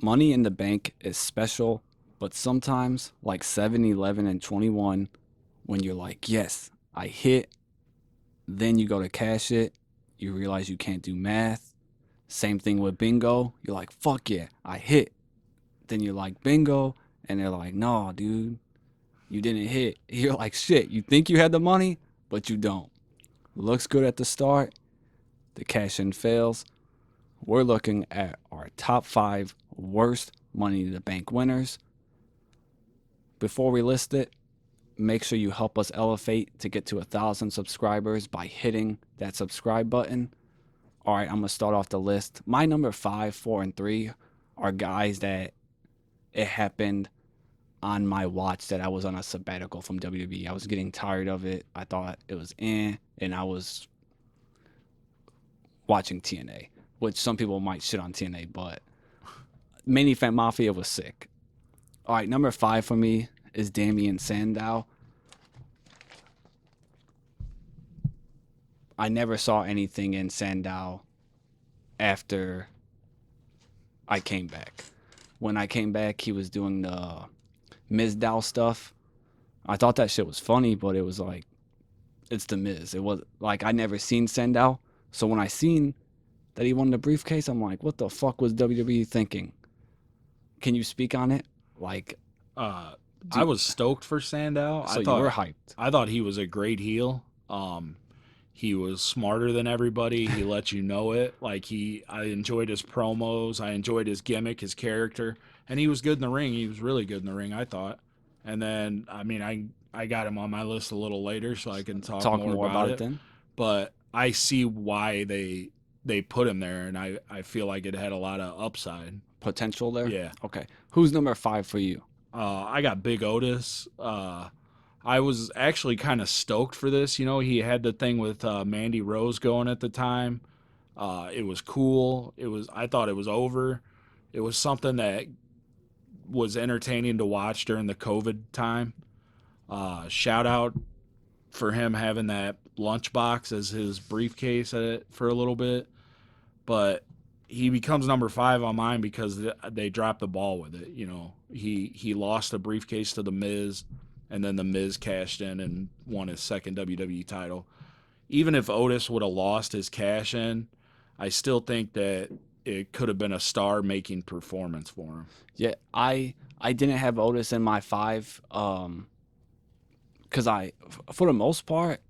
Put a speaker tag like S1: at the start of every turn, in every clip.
S1: Money in the Bank is special, but sometimes, like 7, 11, and 21, when you're like, yes, I hit, then you go to cash it, you realize you can't do math. Same thing with bingo. You're like, fuck yeah, I hit. Then you're like, bingo. And they're like, no, dude, you didn't hit. You're like, shit, you think you had the money, but you don't. Looks good at the start, the cash in fails. We're looking at our top 5 worst Money in the Bank winners. Before we list it, make sure you help us elevate to get to 1,000 subscribers by hitting that subscribe button. All right, I'm going to start off the list. My number 5, 4, and 3 are guys that it happened on my watch that I was on a sabbatical from WWE. I was getting tired of it. I thought it was and I was watching TNA, which some people might shit on TNA, but Main Event Mafia was sick. All right, number 5 for me is Damien Sandow. I never saw anything in Sandow after I came back. When I came back, he was doing the Miz Dow stuff. I thought that shit was funny, but it was like, it's the Miz. It was like, I never seen Sandow. So when I seen that he won the briefcase, I'm like, what the fuck was WWE thinking? Can you speak on it? Like,
S2: I was stoked for Sandow.
S1: so you were hyped.
S2: I thought he was a great heel. He was smarter than everybody. He let you know it. I enjoyed his promos. I enjoyed his gimmick, his character, and he was good in the ring. He was really good in the ring, I thought. And then, I got him on my list a little later, so I can talk more about it.
S1: Then.
S2: But I see why they put him there, and I feel like it had a lot of upside.
S1: Potential there?
S2: Yeah.
S1: Okay. Who's number 5 for you?
S2: I got Big Otis. I was actually kind of stoked for this. You know, he had the thing with Mandy Rose going at the time. It was cool. I thought it was over. It was something that was entertaining to watch during the COVID time. Shout out for him having that lunchbox as his briefcase for a little bit. But he becomes number 5 on mine because they dropped the ball with it. You know, he lost the briefcase to the Miz, and then the Miz cashed in and won his second WWE title. Even if Otis would have lost his cash in, I still think that it could have been a star-making performance for him.
S1: Yeah, I didn't have Otis in my 5 because for the most part,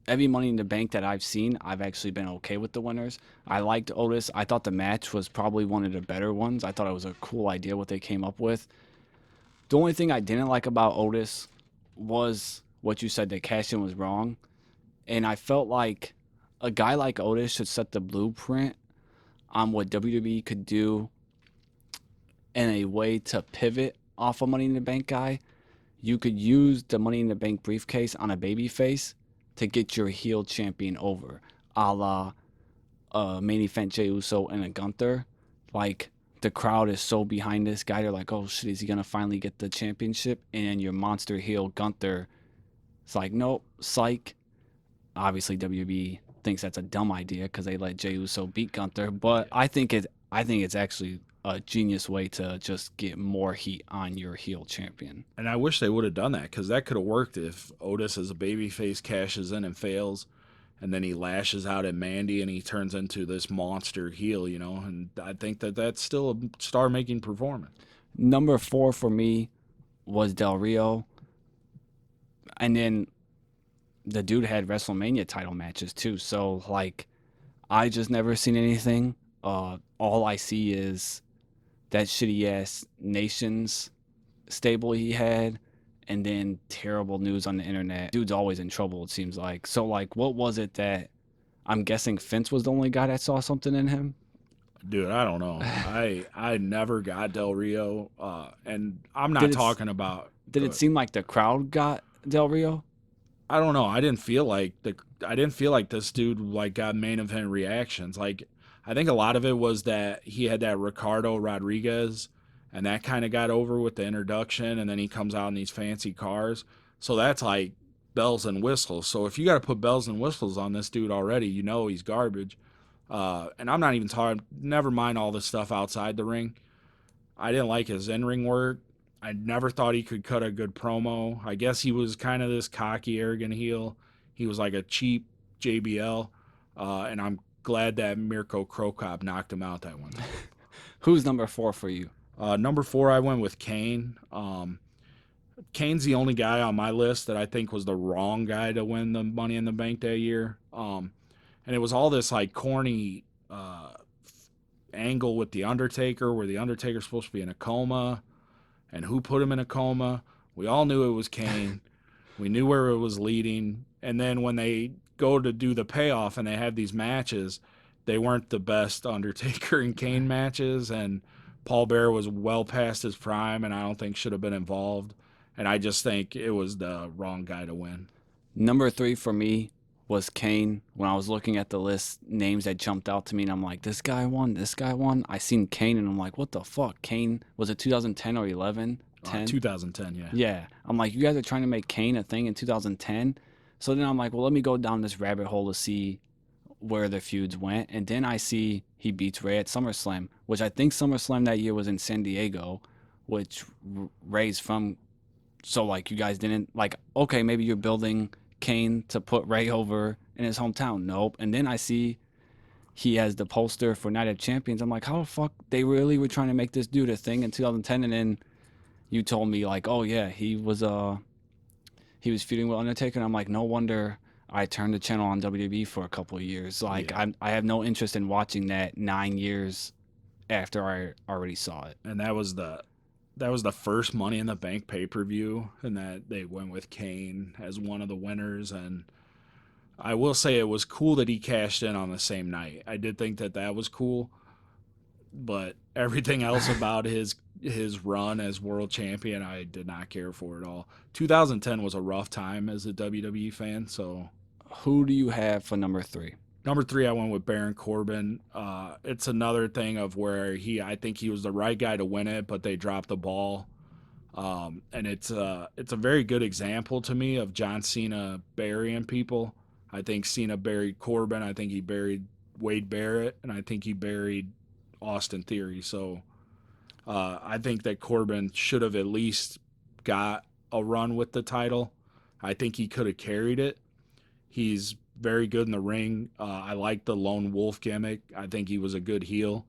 S1: every Money in the Bank that I've seen, I've actually been okay with the winners. I liked Otis. I thought the match was probably one of the better ones. I thought it was a cool idea what they came up with. The only thing I didn't like about Otis was what you said, that cash-in was wrong. And I felt like a guy like Otis should set the blueprint on what WWE could do in a way to pivot off a Money in the Bank guy. You could use the Money in the Bank briefcase on a babyface to get your heel champion over, a la Main Event Jey Uso and a Gunther. Like, the crowd is so behind this guy. They're like, oh shit, is he gonna finally get the championship? And then your monster heel Gunther, it's like, nope, psych. Obviously, WB thinks that's a dumb idea because they let Jey Uso beat Gunther. But I think it's actually a genius way to just get more heat on your heel champion.
S2: And I wish they would have done that, because that could have worked if Otis as a babyface cashes in and fails, and then he lashes out at Mandy and he turns into this monster heel, you know. And I think that that's still a star-making performance.
S1: Number 4 for me was Del Rio. And then the dude had WrestleMania title matches too. So, like, I just never seen anything. All I see is that shitty ass Nations stable he had, and then terrible news on the internet. Dude's always in trouble, it seems like. So, like, what was it that I'm guessing Vince was the only guy that saw something in him?
S2: Dude, I don't know. I never got Del Rio, and I'm not talking about.
S1: Did it seem like the crowd got Del Rio?
S2: I don't know. I didn't feel like this dude like got main event reactions. Like, I think a lot of it was that he had that Ricardo Rodriguez, and that kind of got over with the introduction, and then he comes out in these fancy cars. So that's like bells and whistles. So if you got to put bells and whistles on this dude already, you know he's garbage. And I'm not even talking, never mind all this stuff outside the ring. I didn't like his in-ring work. I never thought he could cut a good promo. I guess he was kind of this cocky, arrogant heel. He was like a cheap JBL, and I'm glad that Mirko Krokop knocked him out that one night.
S1: Who's number 4 for you?
S2: Number 4, I went with Kane. Kane's the only guy on my list that I think was the wrong guy to win the Money in the Bank that year. And it was all this like corny angle with the Undertaker, where the Undertaker's supposed to be in a coma, and who put him in a coma. We all knew it was Kane. We knew where it was leading. And then when they go to do the payoff and they have these matches, they weren't the best Undertaker and Kane matches. And Paul Bearer was well past his prime, and I don't think should have been involved. And I just think it was the wrong guy to win.
S1: Number 3 for me was Kane. When I was looking at the list, names that jumped out to me, and I'm like, this guy won, this guy won. I seen Kane, and I'm like, what the fuck? Kane, was it 2010 or 11? 10?
S2: 2010, yeah.
S1: Yeah. I'm like, you guys are trying to make Kane a thing in 2010? So then I'm like, well, let me go down this rabbit hole to see where the feuds went. And then I see he beats Ray at SummerSlam, which I think SummerSlam that year was in San Diego, which Ray's from. So, like, you guys didn't, like, okay, maybe you're building Kane to put Ray over in his hometown. Nope. And then I see he has the poster for Night of Champions. I'm like, how the fuck they really were trying to make this dude a thing in 2010? And then you told me, like, oh yeah, he was feuding with Undertaker. And I'm like, no wonder I turned the channel on WWE for a couple of years. Like,
S2: Yeah.
S1: I have no interest in watching that 9 years after I already saw it.
S2: And that was the first Money in the Bank pay-per-view, and that they went with Kane as one of the winners. And I will say it was cool that he cashed in on the same night. I did think that was cool, but everything else about his run as world champion, I did not care for at all. 2010 was a rough time as a WWE fan. So
S1: Who do you have for number 3?
S2: number 3, I went with Baron Corbin. It's another thing of where I think he was the right guy to win it, but they dropped the ball. And it's a very good example to me of John Cena burying people. I think Cena buried Corbin. I think he buried Wade Barrett, and I think he buried Austin Theory. So I think that Corbin should have at least got a run with the title. I think he could have carried it. He's very good in the ring. I like the lone wolf gimmick. I think he was a good heel.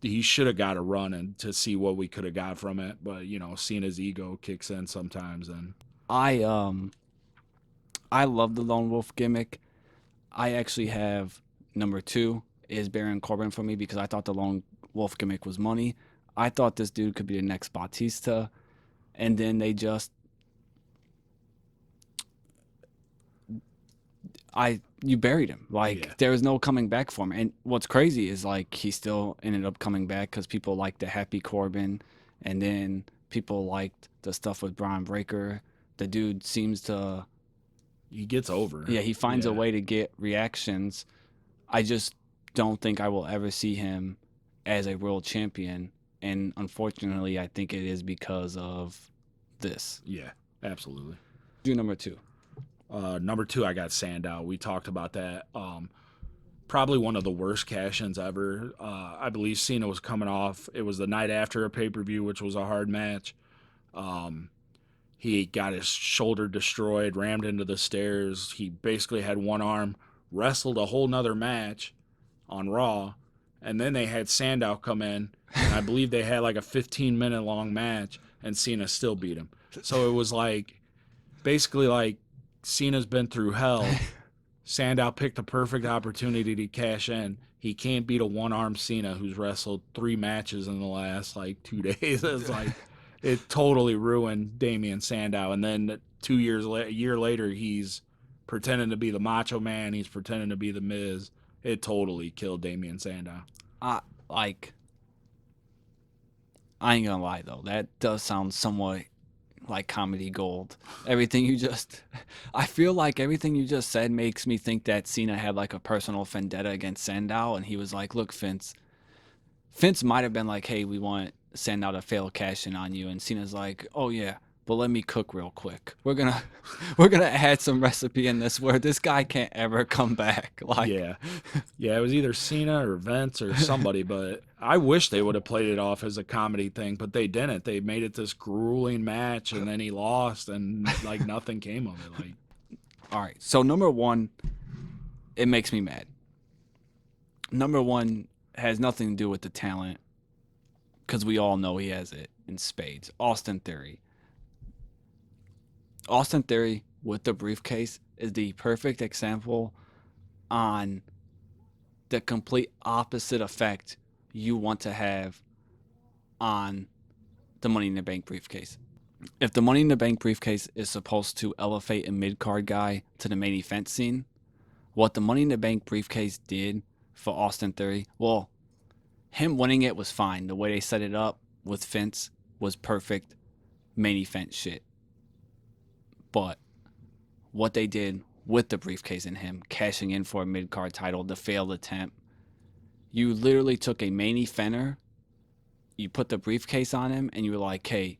S2: He should have got a run and to see what we could have got from it. But Cena's ego kicks in sometimes. And
S1: I love the lone wolf gimmick. I actually have number 2 is Baron Corbin for me because I thought the lone wolf gimmick was money. I thought this dude could be the next Batista, and then they just you buried him. Like,
S2: yeah,
S1: there was no coming back for him. And what's crazy is, like, he still ended up coming back because people liked the happy Corbin, and then people liked the stuff with Braun Breaker. The dude seems to,
S2: he gets over.
S1: yeah, he finds a
S2: Yeah.
S1: way to get reactions. I just don't think I will ever see him as a world champion, and unfortunately, I think it is because of this.
S2: Yeah, absolutely.
S1: Do number 2.
S2: Number 2, I got Sandow. We talked about that. Probably one of the worst cash-ins ever. I believe Cena was coming off. It was the night after a pay-per-view, which was a hard match. He got his shoulder destroyed, rammed into the stairs. He basically had one arm, wrestled a whole nother match on Raw, and then they had Sandow come in, and I believe they had like a 15-minute long match, and Cena still beat him. So it was like, basically like, Cena's been through hell. Sandow picked the perfect opportunity to cash in. He can't beat a one-armed Cena who's wrestled 3 matches in the last like 2 days. It's like, it totally ruined Damien Sandow. And then a year later, he's pretending to be the Macho Man. He's pretending to be the Miz. It totally killed Damien Sandow.
S1: I ain't gonna lie though, that does sound somewhat like comedy gold. I feel like everything you just said makes me think that Cena had like a personal vendetta against Sandow, and he was like, look, Vince might have been like, hey, we want Sandow to fail cash in on you, and Cena's like, oh yeah, but let me cook real quick. We're gonna add some recipe in this where this guy can't ever come back. Like,
S2: Yeah. Yeah, it was either Cena or Vince or somebody, but I wish they would have played it off as a comedy thing, but they didn't. They made it this grueling match, and then he lost, and like nothing came of it. Like,
S1: all right. So number one, it makes me mad. Number one has nothing to do with the talent, because we all know he has it in spades. Austin Theory. Austin Theory with the briefcase is the perfect example on the complete opposite effect you want to have on the Money in the Bank briefcase. If the Money in the Bank briefcase is supposed to elevate a mid card guy to the main event scene, what the Money in the Bank briefcase did for Austin Theory, well, him winning it was fine. The way they set it up with Vince was perfect main event shit. But what they did with the briefcase and him cashing in for a mid card title, the failed attempt, you literally took a main eventer, you put the briefcase on him, and you were like, hey,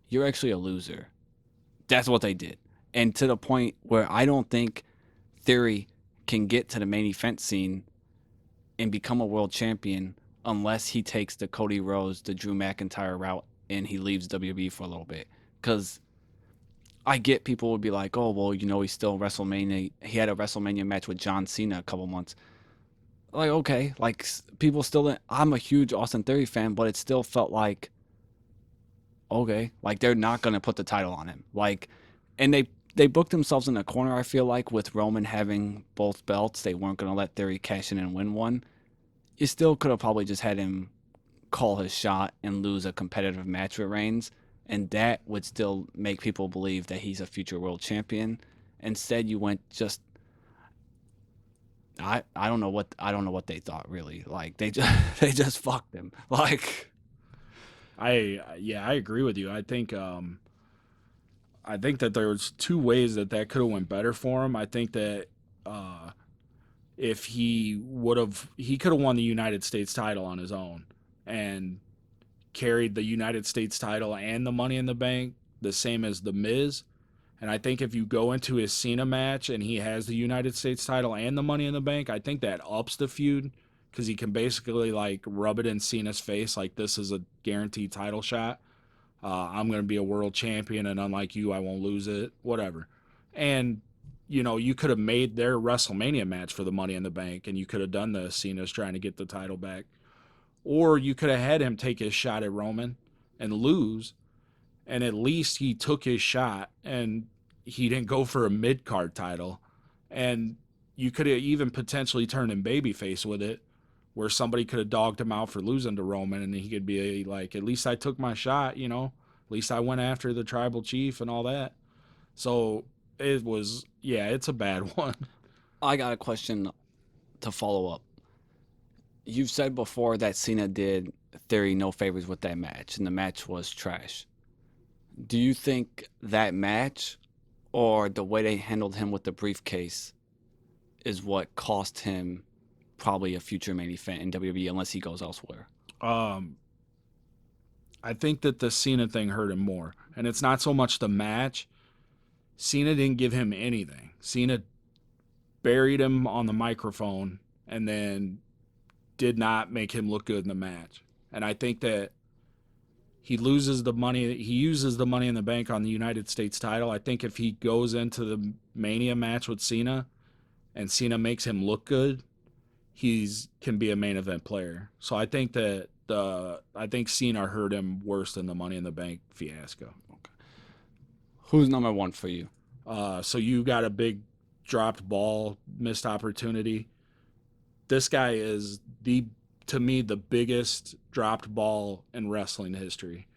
S1: you're actually a loser. That's what they did. And to the point where I don't think Theory can get to the main event scene and become a world champion unless he takes the Cody Rhodes, the Drew McIntyre route, and he leaves WWE for a little bit. Because I get people would be like, oh, well, you know, he's still WrestleMania. He had a WrestleMania match with John Cena a couple months. Like, okay, like people still, I'm a huge Austin Theory fan, but it still felt like, okay, like they're not going to put the title on him. Like, and they booked themselves in a corner, I feel like, with Roman having both belts. They weren't going to let Theory cash in and win one. You still could have probably just had him call his shot and lose a competitive match with Reigns, and that would still make people believe that he's a future world champion. Instead, you went just I don't know what they thought really. Like they just they just fucked him. Like
S2: I agree with you. I think that there's two ways that could have went better for him. I think that uh, if he could have won the United States title on his own and carried the United States title and the Money in the Bank the same as the Miz. And I think if you go into his Cena match and he has the United States title and the Money in the Bank, I think that ups the feud because he can basically like rub it in Cena's face like this is a guaranteed title shot. I'm going to be a world champion, and unlike you, I won't lose it, whatever. And, you know, you could have made their WrestleMania match for the Money in the Bank, and you could have done the Cena's trying to get the title back. Or you could have had him take his shot at Roman and lose, and at least he took his shot, and he didn't go for a mid-card title. And you could have even potentially turned him babyface with it, where somebody could have dogged him out for losing to Roman, and he could be like, at least I took my shot, you know? At least I went after the tribal chief and all that. So it was, yeah, it's a bad one.
S1: I got a question to follow up. You've said before that Cena did Theory no favors with that match, and the match was trash. Do you think that match or the way they handled him with the briefcase is what cost him probably a future main event in WWE unless he goes elsewhere?
S2: Um, I think that the Cena thing hurt him more. And it's not so much the match. Cena didn't give him anything. Cena buried him on the microphone and then did not make him look good in the match. And I think that he uses the money in the bank on the United States title. I think if he goes into the Mania match with Cena and Cena makes him look good, he's can be a main event player. So I think that I think Cena hurt him worse than the Money in the Bank fiasco.
S1: Okay. Who's number one for you?
S2: So you got a big dropped ball, missed opportunity. This guy is to me the biggest dropped ball in wrestling history.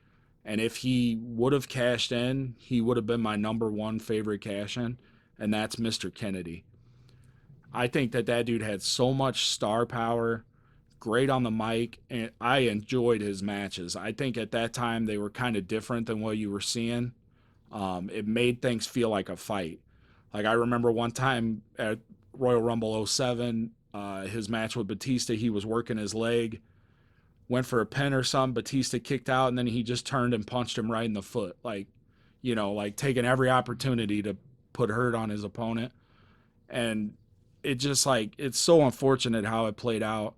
S2: And if he would have cashed in, he would have been my number one favorite cash in, and that's Mr. Kennedy. I think that dude had so much star power, great on the mic, and I enjoyed his matches. I think at that time they were kind of different than what you were seeing. It made things feel like a fight. Like I remember one time at Royal Rumble '07, his match with Batista, he was working his leg, went for a pin or something, Batista kicked out, and then he just turned and punched him right in the foot. Like, you know, like taking every opportunity to put hurt on his opponent. And it just like, it's so unfortunate how it played out.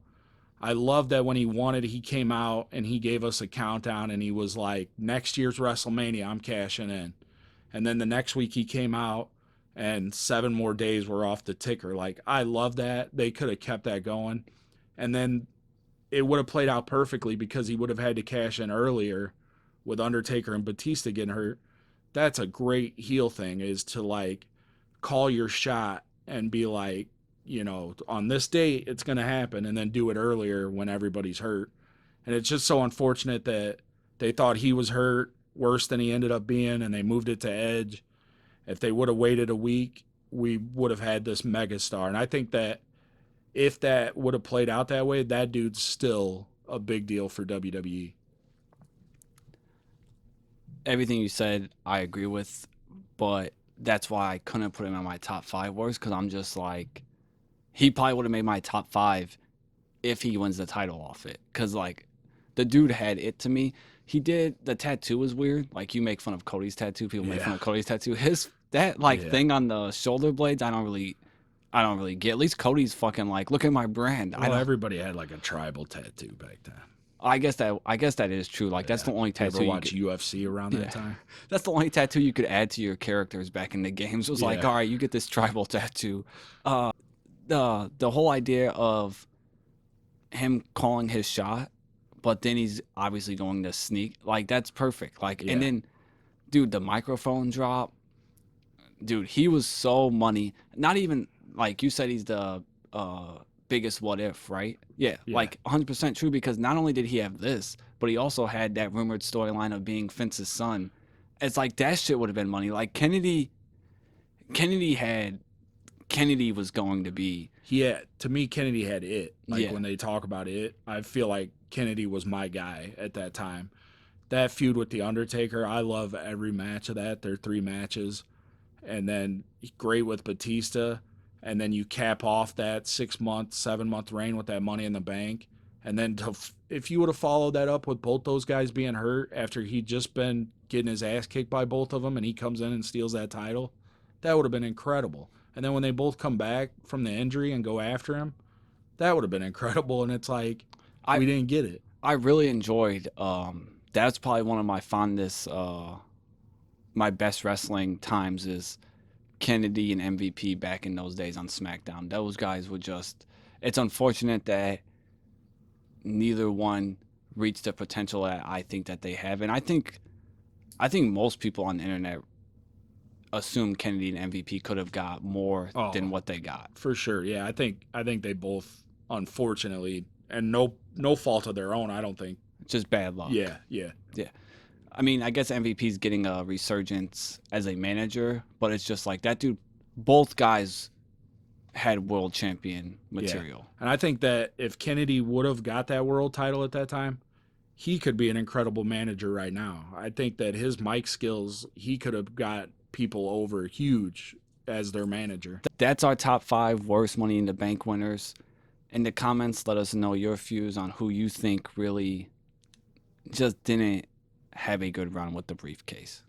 S2: I love that when he won it, he came out and he gave us a countdown and he was like, next year's WrestleMania, I'm cashing in. And then the next week he came out and 7 more days were off the ticker. Like, I love that. They could have kept that going. And then it would have played out perfectly because he would have had to cash in earlier with Undertaker and Batista getting hurt. That's a great heel thing, is to like call your shot and be like, you know, on this date it's going to happen, and then do it earlier when everybody's hurt. And it's just so unfortunate that they thought he was hurt worse than he ended up being, and they moved it to Edge. If they would have waited a week, we would have had this megastar. And I think that if that would have played out that way, that dude's still a big deal for WWE.
S1: Everything you said, I agree with, but that's why I couldn't put him in my top 5 worst, because I'm just like, he probably would have made my top 5 if he wins the title off it. Because, like, the dude had it to me. He did, the tattoo was weird. Like, you make fun of Cody's tattoo, people make fun of Cody's tattoo. That thing on the shoulder blades, I don't really get. At least Cody's fucking like, look at my brand.
S2: Well, everybody had like a tribal tattoo back then.
S1: I guess that is true. Like, that's the only tattoo.
S2: You ever watch UFC around that time?
S1: That's the only tattoo you could add to your characters back in the games. It was like, all right, you get this tribal tattoo. The whole idea of him calling his shot, but then he's obviously going to sneak, like, that's perfect. Like, and then, dude, the microphone drop, dude, he was so money. Not even, like you said, he's the biggest what if, right? Yeah, like 100% true, because not only did he have this, but he also had that rumored storyline of being Vince's son. It's like, that shit would have been money. Like, Kennedy was going to be.
S2: Yeah, to me, Kennedy had it. Like, when they talk about it, I feel like Kennedy was my guy at that time. That feud with The Undertaker, I love every match of that. There are 3 matches. And then great with Batista. And then you cap off that 6-month, 7-month reign with that Money in the Bank. And then if you would have followed that up with both those guys being hurt after he'd just been getting his ass kicked by both of them, and he comes in and steals that title, that would have been incredible. And then when they both come back from the injury and go after him, that would have been incredible. And it's like, we didn't get it.
S1: I really enjoyed, that's probably one of my fondest, my best wrestling times is Kennedy and MVP back in those days on SmackDown. Those guys were just, it's unfortunate that neither one reached the potential that I think that they have. And I think most people on the internet assume Kennedy and MVP could have got more than what they got.
S2: For sure. Yeah, I think they both, unfortunately, and no fault of their own, I don't think.
S1: Just bad luck.
S2: Yeah.
S1: I mean, I guess MVP's getting a resurgence as a manager, but it's just like, that dude, both guys had world champion material.
S2: Yeah. And I think that if Kennedy would have got that world title at that time, he could be an incredible manager right now. I think that his mic skills, he could have got people over huge as their manager.
S1: That's our top 5 worst Money in the Bank winners. In the comments, let us know your views on who you think really just didn't have a good run with the briefcase.